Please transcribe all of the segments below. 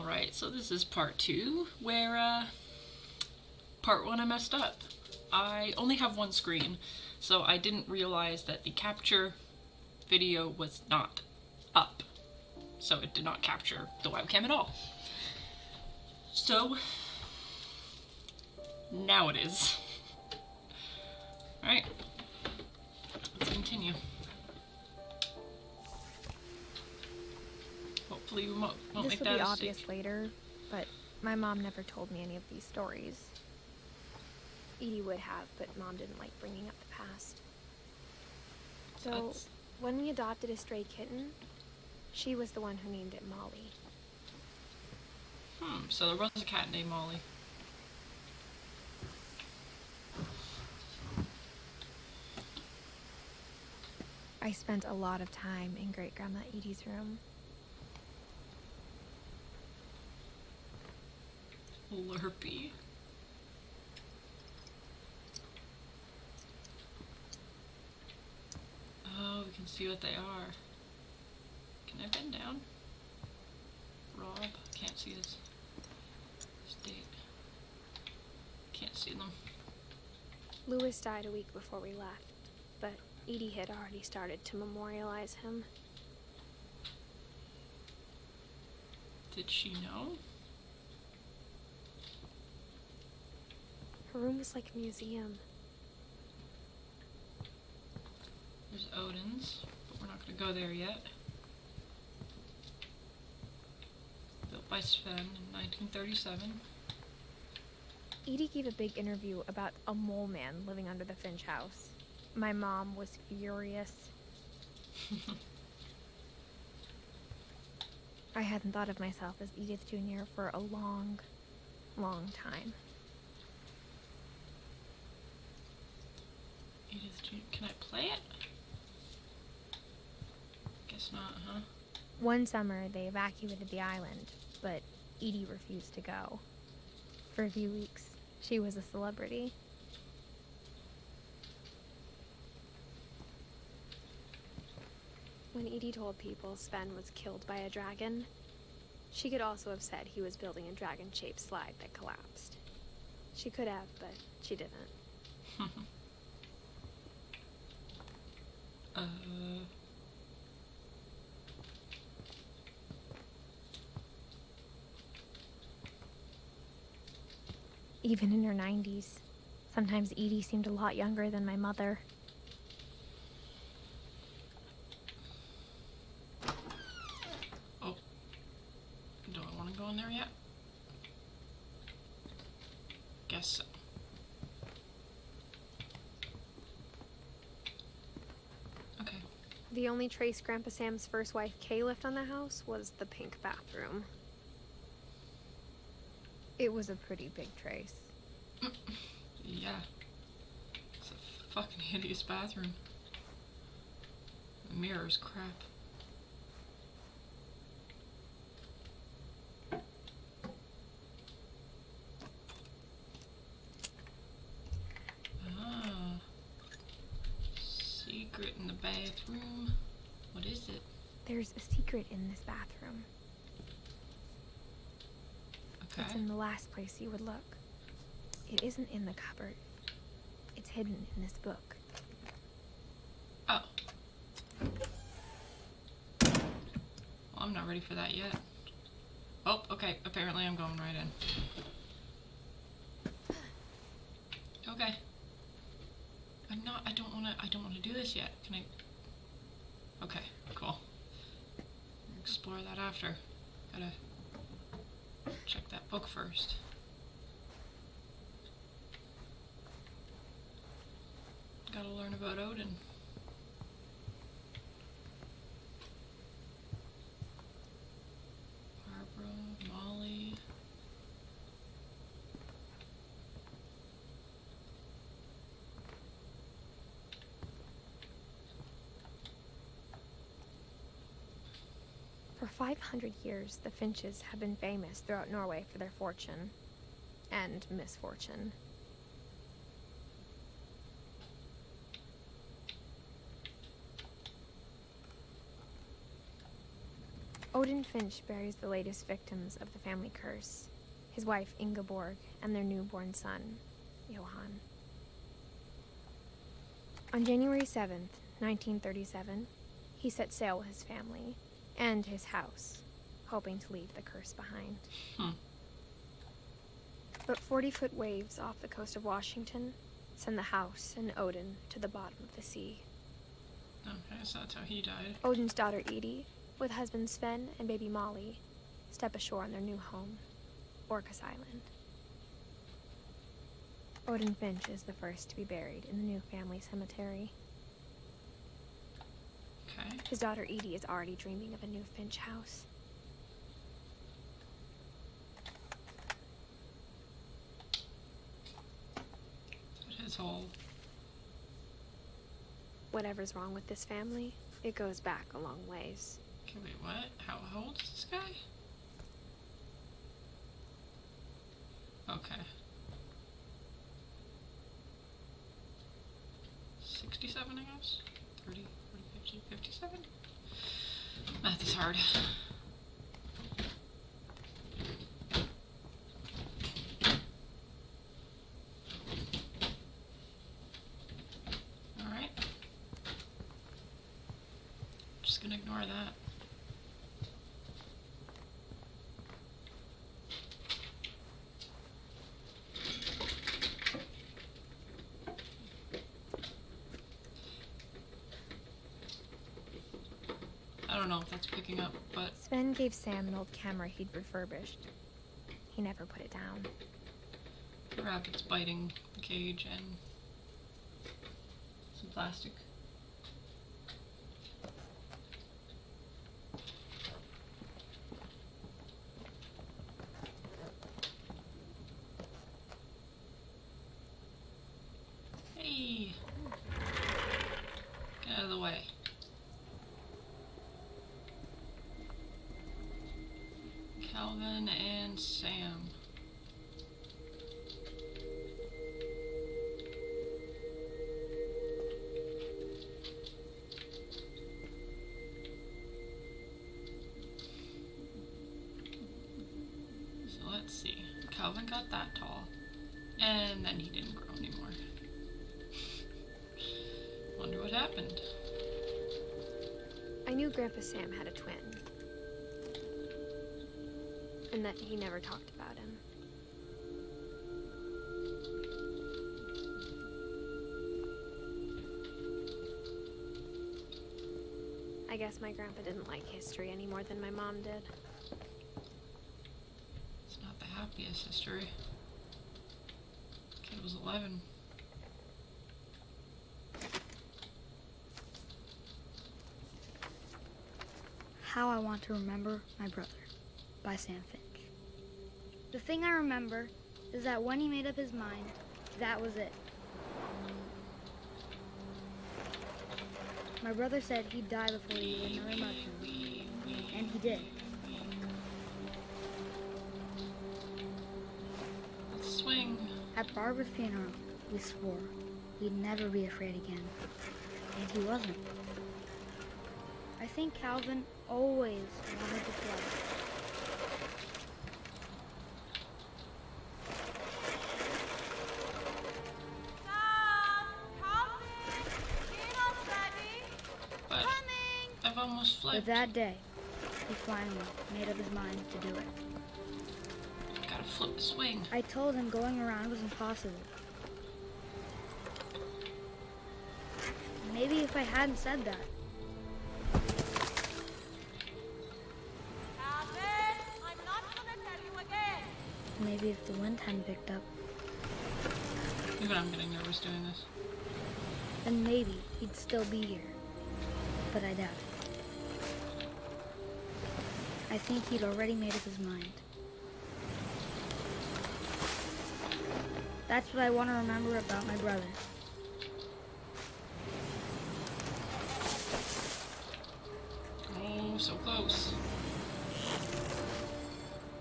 Alright, so this is part 2, where, part 1 I messed up. I only have one screen, so I didn't realize that the capture video was not up. So it did not capture the webcam at all. So, now it is. Alright, let's continue. Hopefully we won't make that a mistake. This will be obvious later, but my mom never told me any of these stories. Edie would have, but Mom didn't like bringing up the past. So, when we adopted a stray kitten, she was the one who named it Molly. So there was a cat named Molly. I spent a lot of time in Great-Grandma Edie's room. Lurpy. Oh, we can see what they are. Can I bend down? Rob? Can't see his date. Can't see them. Louis died a week before we left, but Edie had already started to memorialize him. Did she know? Her room was like a museum. There's Odin's, but we're not going to go there yet. Built by Sven in 1937. Edie gave a big interview about a mole man living under the Finch house. My mom was furious. I hadn't thought of myself as Edith Jr. for a long, long time. Edith Jr. Can I play it? Guess not, huh? One summer, they evacuated the island, but Edie refused to go. For a few weeks, she was a celebrity. When Edie told people Sven was killed by a dragon, she could also have said he was building a dragon-shaped slide that collapsed. She could have, but she didn't. Even in her 90s, sometimes Edie seemed a lot younger than my mother. Oh. Do I want to go in there yet? Guess so. Okay. The only trace Grandpa Sam's first wife, Kay, left on the house was the pink bathroom. It was a pretty big trace. Yeah. It's a fucking hideous bathroom. The mirror's crap. Ah. Secret in the bathroom. What is it? There's a secret in this bathroom. Okay. It's in the last place you would look. It isn't in the cupboard. It's hidden in this book. Oh. Well, I'm not ready for that yet. Oh, okay. Apparently I'm going right in. Okay. I don't wanna do this yet. Can I? Okay, cool. Explore that after. Gotta check that book first. Gotta learn about Odin. Barbara, Molly. For 500 years, the Finches have been famous throughout Norway for their fortune and misfortune. Odin Finch buries the latest victims of the family curse, his wife Ingeborg and their newborn son, Johann. On January 7th, 1937, he set sail with his family and his house, hoping to leave the curse behind. But 40-foot waves off the coast of Washington send the house and Odin to the bottom of the sea. Okay, so that's how he died. Odin's daughter Edie, with husband Sven and baby Molly, step ashore on their new home, Orcas Island. Odin Finch is the first to be buried in the new family cemetery. Okay. His daughter Edie is already dreaming of a new Finch house. His whole... Whatever's wrong with this family, it goes back a long ways. Okay, wait, what? How old is this guy? Okay. 67, I guess? 30, 40, 50, 57? Math is hard. Alright. Just gonna ignore that. I don't know if that's picking up, but... Sven gave Sam an old camera he'd refurbished. He never put it down. The rabbit's biting the cage and some plastic. Hey! Get out of the way. Calvin and Sam. So let's see. Calvin got that tall, and then he didn't grow anymore. Wonder what happened. I knew Grandpa Sam had a twin, and that he never talked about him. I guess my grandpa didn't like history any more than my mom did. It's not the happiest history. Kid was 11. How I Want to Remember My Brother by Sam Finch. The thing I remember is that when he made up his mind, that was it. My brother said he'd die before he ate another mushroom, and he did. Let's swing. At Barbara's funeral, we swore we'd never be afraid again, and he wasn't. I think Calvin always wanted to play. But I've almost But flipped. that day, he finally made up his mind to do it. Gotta flip the swing. I told him going around was impossible. Maybe if I hadn't said that, maybe if the wind hadn't picked up, Even I'm getting nervous doing this. then maybe he'd still be here. But I doubt it. I think he'd already made up his mind. That's what I want to remember about my brother. Oh, so close.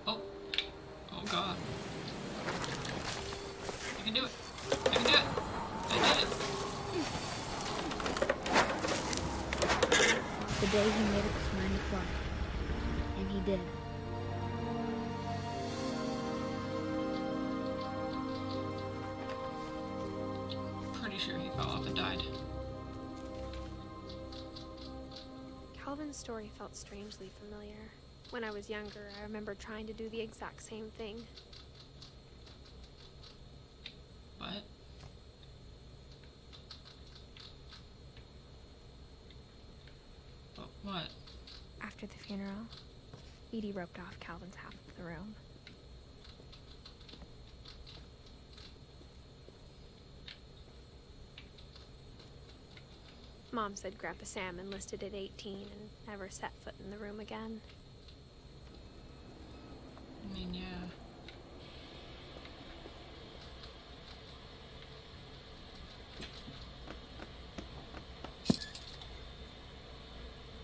Oh. Oh, God. I can do it. I can do it. I did it. The day he made up his mind to fly. did. Pretty sure he fell off and died. Calvin's story felt strangely familiar. When I was younger, I remember trying to do the exact same thing. What? What? After the funeral, Edie roped off Calvin's half of the room. Mom said Grandpa Sam enlisted at 18 and never set foot in the room again. I mean, yeah.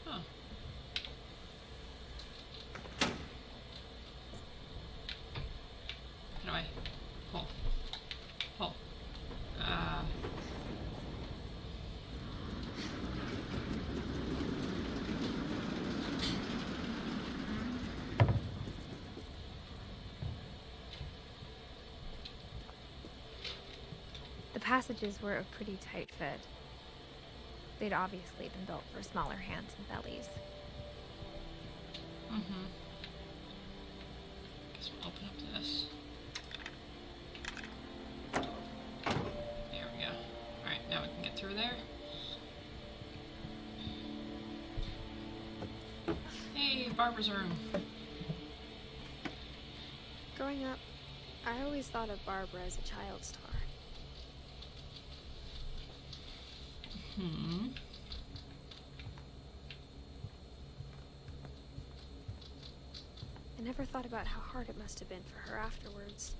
Huh. How do I pull? Pull. The passages were a pretty tight fit. They'd obviously been built for smaller hands and bellies. Mm-hmm. Guess we'll open up this. There we go. Alright, now we can get through there. Hey, Barbara's room. Growing up, I always thought of Barbara as a child star. I never thought about how hard it must have been for her afterwards.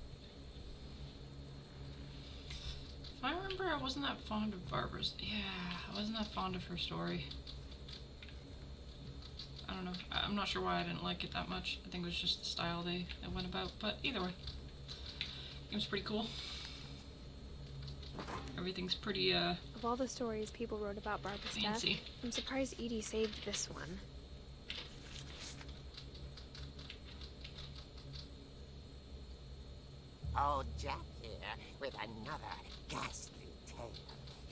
If I remember, I wasn't that fond of Barbara's. Yeah, I wasn't that fond of her story. I don't know. I'm not sure why I didn't like it that much. I think it was just the style they went about. But either way, it was pretty cool. Everything's pretty, Of all the stories people wrote about Barbara's fancy. death, I'm surprised Edie saved this one. Old Jack here with another ghastly tale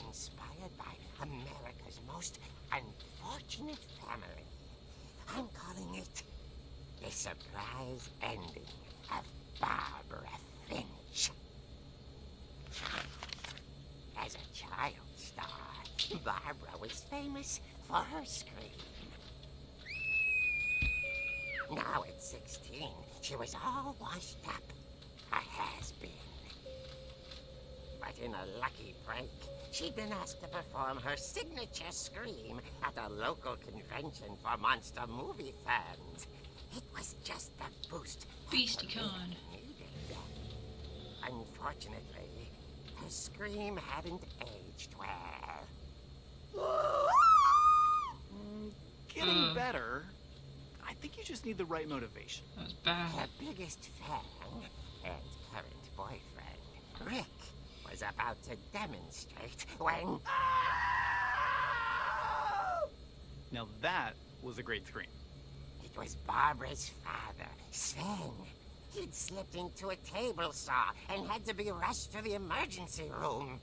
inspired by America's most unfortunate family. I'm calling it The Surprise Ending of Barbara Finch. As a child star, Barbara was famous for her scream. Now at 16, she was all washed up. A has-been. But in a lucky break, she'd been asked to perform her signature scream at a local convention for monster movie fans. It was just the boost BeastieCon. needed. Unfortunately, her scream hadn't aged well. Getting better. I think you just need the right motivation. That was bad. Her biggest fan and current boyfriend, Rick, was about to demonstrate when... Now that was a great scream. It was Barbara's father, Sven. He'd slipped into a table saw and had to be rushed to the emergency room.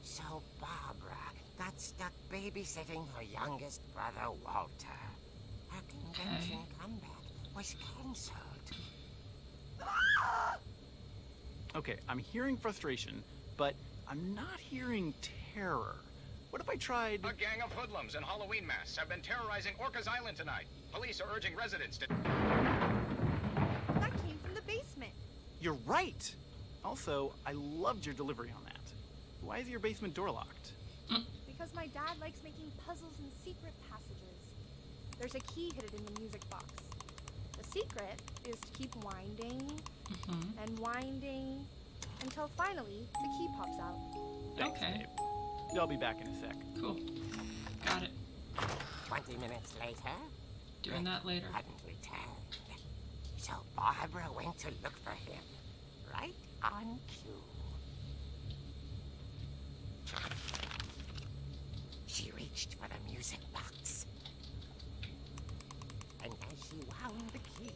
So Barbara got stuck babysitting her youngest brother, Walter. Her convention comeback was cancelled. Okay, I'm hearing frustration, but I'm not hearing terror. What if I tried... A gang of hoodlums in Halloween masks have been terrorizing Orcas Island tonight. Police are urging residents to... That came from the basement. You're right! Also, I loved your delivery on that. Why is your basement door locked? Because my dad likes making puzzles and secret passages. There's a key hidden in the music box. The secret is to keep winding and winding until finally the key pops out. Thanks, Okay. babe. I'll be back in a sec. Cool. Got it. 20 minutes later, Doing that later. hadn't returned. So Barbara went to look for him, right on cue. She reached for the music box. And as she wound the key.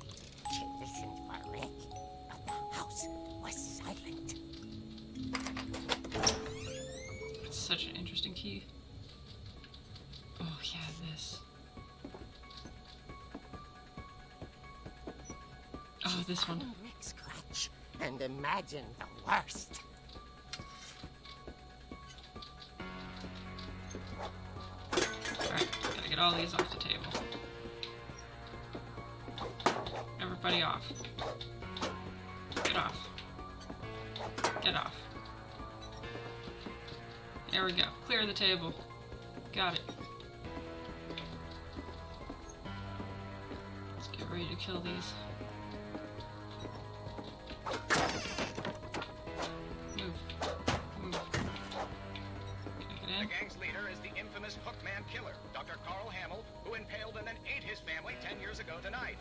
She listened for Rick, but the house was silent. It's such an interesting key. Oh yeah, this. Oh, this one. Found Rick's crutch and imagined the worst. Alright, gotta get all these off the table. Everybody off. Get off. Get off. There we go. Clear the table. Got it. Let's get ready to kill these. Move. Move. Can I get The in? gang's leader is the infamous Hookman killer, Dr. Carl Hamill, who impaled and then ate his family 10 years ago tonight.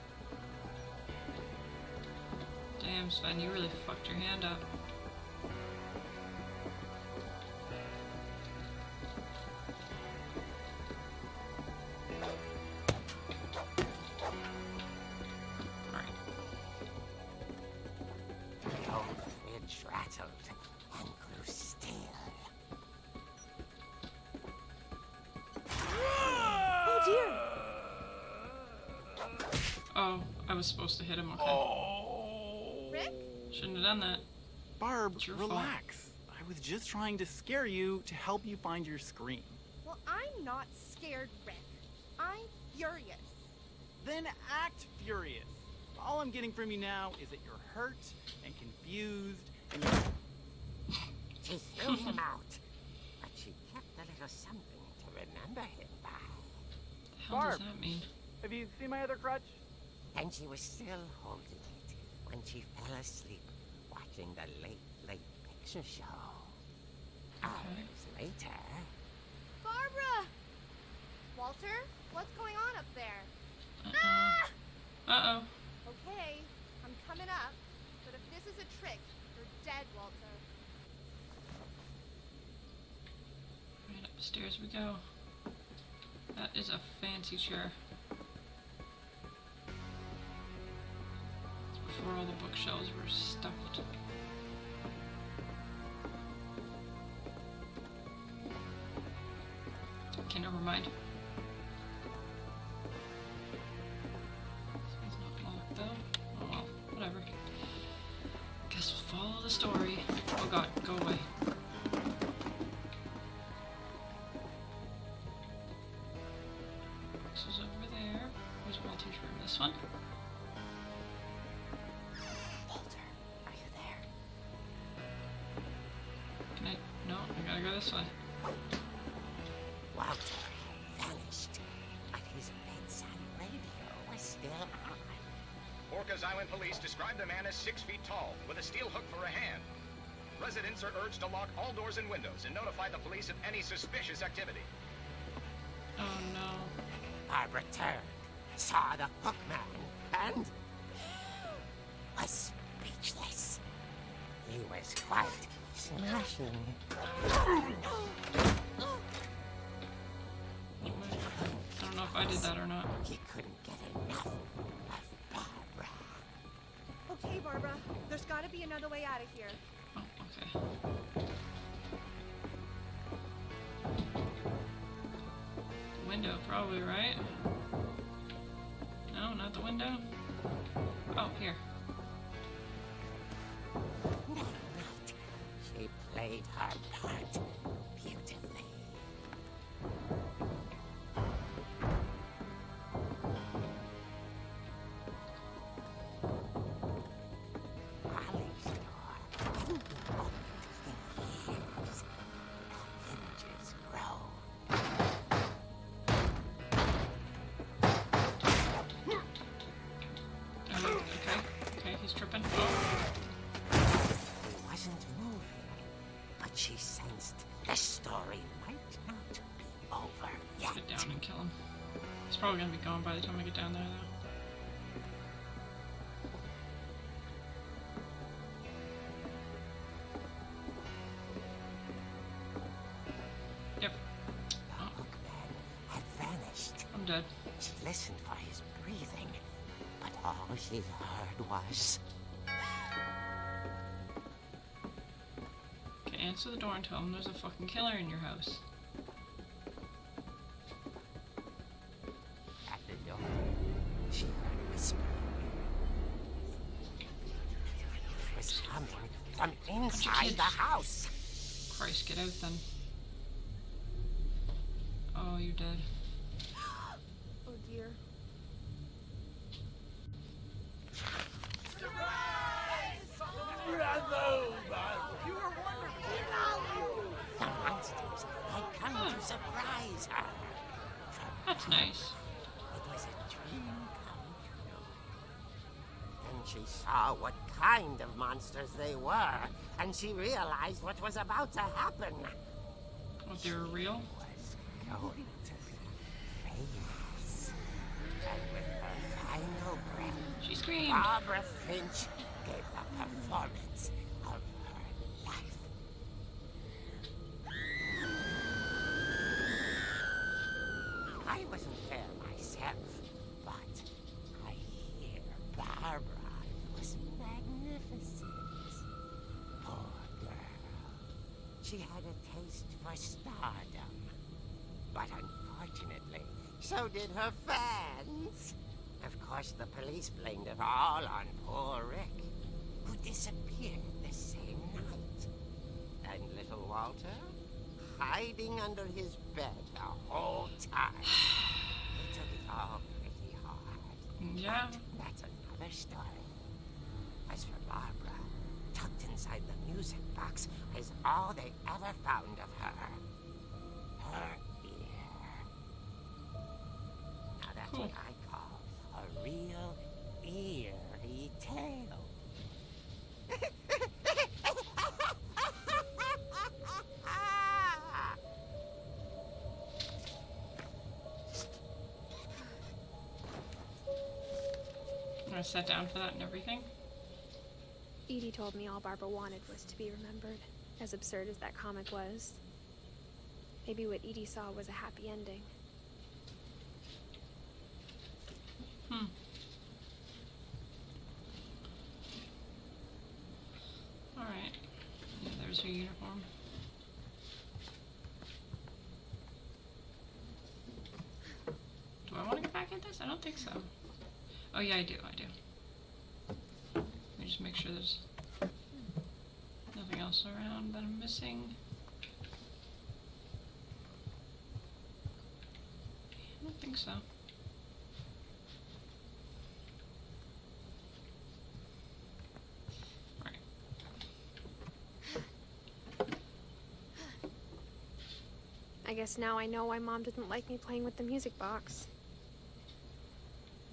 Damn, Sven, you really fucked your hand up. Alright. The old fridge rattled and grew still. Oh dear! Oh, I was supposed to hit him, okay. Oh. Rick? Shouldn't have done that. Barb, It's your fault. relax. I was just trying to scare you to help you find your scream. Well, I'm not scared, Rick. I'm furious. Then act furious. All I'm getting from you now is that you're hurt and confused and you're... She threw him out, but she kept a little something to remember him by. The hell does Barb. that mean? Have you seen my other crutch? And she was still holding it when she fell asleep watching the late picture show. Hours later, Barbara! Walter, what's going on up there? Uh-oh. Uh-oh. Okay, I'm coming up, but if this is a trick, you're dead, Walter. Right, upstairs we go. That is a fancy chair. Before all the bookshelves were stuffed. Okay, never mind. This one's not locked though. Oh well, whatever. Guess we'll follow the story. Oh god, go away. This is over there. Where's Walter's room? This one? Walter, are you there? Can I? No, I gotta go this way. Walter had vanished, but his bedside radio was still on. Orcas Island police describe the man as 6 feet tall, with a steel hook for a hand. Residents are urged to lock all doors and windows and notify the police of any suspicious activity. Oh no. Barbara turned, saw the hookman, and was speechless. He was quite smashing. I don't know if I did that or not. He couldn't get enough of Barbara. Okay, Barbara, there's gotta be another way out of here. Oh, okay. Window, probably, right? No, not the window. Oh, here. That night, she played her part beautifully. Ollie's door hadn't been opened in years. The hinges groaned. Oh, okay, he's tripping. Oh, He wasn't moving, but she sensed the story might not be over yet. get down and kill him. He's probably gonna be gone by the time I get down there, though. Yep, The hookman had vanished. I'm dead. She listened for his breathing, All she heard was... Okay, answer the door and tell him there's a fucking killer in your house. At the door, she heard whispering. It was coming from inside the house. Christ, get out then. Oh, you're dead. Oh dear. The monsters had come to surprise her. That's nice. It was a dream come true. Then she saw what kind of monsters they were, and she realized what was about to happen. What, they were real? Was going to be famous. And with her final breath, She screamed. Barbara Finch gave the performance of her life. I wasn't there myself, but I hear Barbara was magnificent. Poor girl. She had a taste for stardom. But unfortunately, so did her fans. Of course, the police blamed it all on poor Rick, who disappeared the same night. And little Walter, hiding under his bed the whole time. He took it all pretty hard. Yeah. But that's another story. As for Barbara, tucked inside the music box is all they ever found of her. Her ear. Now that's Cool. what I call a real eerie tale. I sat down for that and everything. Edie told me all Barbara wanted was to be remembered, as absurd as that comic was. Maybe what Edie saw was a happy ending. Alright. Yeah, there's her uniform. Do I want to get back at this? I don't think so. Oh yeah, I do. Let me just make sure there's nothing else around that I'm missing. I don't think so. Alright. I guess now I know why Mom didn't like me playing with the music box.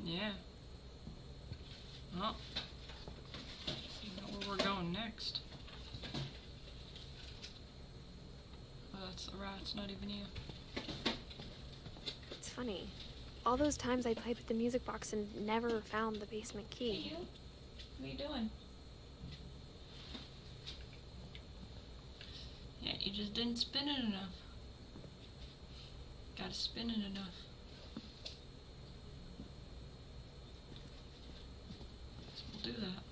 Yeah. Well, you know where we're going next. Oh, that's the rats, not even you. It's funny. All those times I played with the music box and never found the basement key. What are you doing? Yeah, you just didn't spin it enough. Gotta spin it enough. So we'll do that.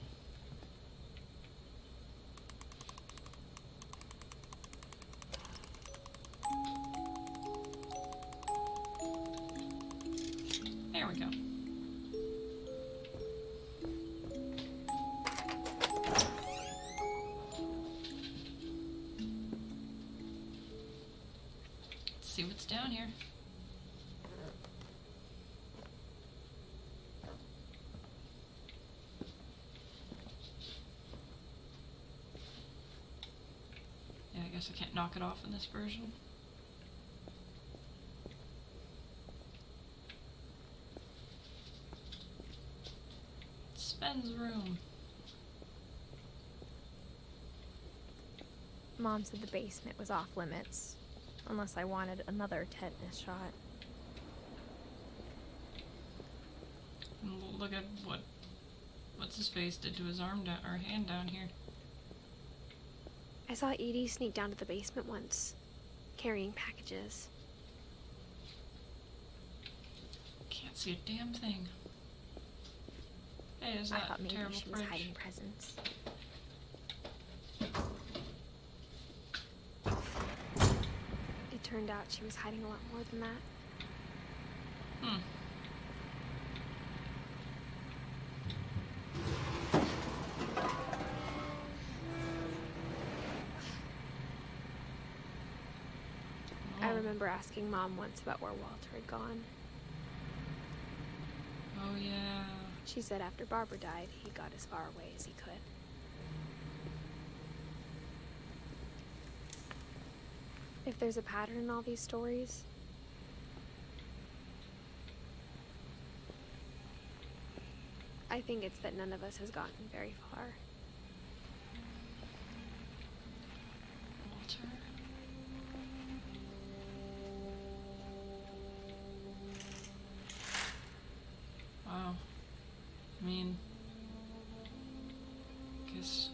There we go. Let's see what's down here. Yeah, I guess I can't knock it off in this version. Sven's room. Mom said the basement was off limits, unless I wanted another tetanus shot. And look at what's his face did to his arm down or hand down here. I saw Edie sneak down to the basement once, carrying packages. Can't see a damn thing. Hey, is I that thought maybe terrible she was fridge? hiding presents. It turned out she was hiding a lot more than that. Hmm. I Oh. remember asking Mom once about where Walter had gone. Oh, yeah. She said after Barbara died, he got as far away as he could. If there's a pattern in all these stories, I think it's that none of us has gotten very far. Walter. Wow. I mean, guess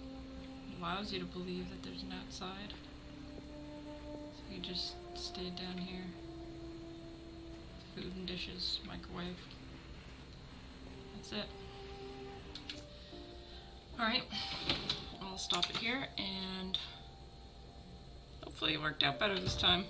it allows you to believe that there's an outside. So you just stayed down here. Food and dishes, microwave. That's it. Alright. I'll stop it here and hopefully it worked out better this time.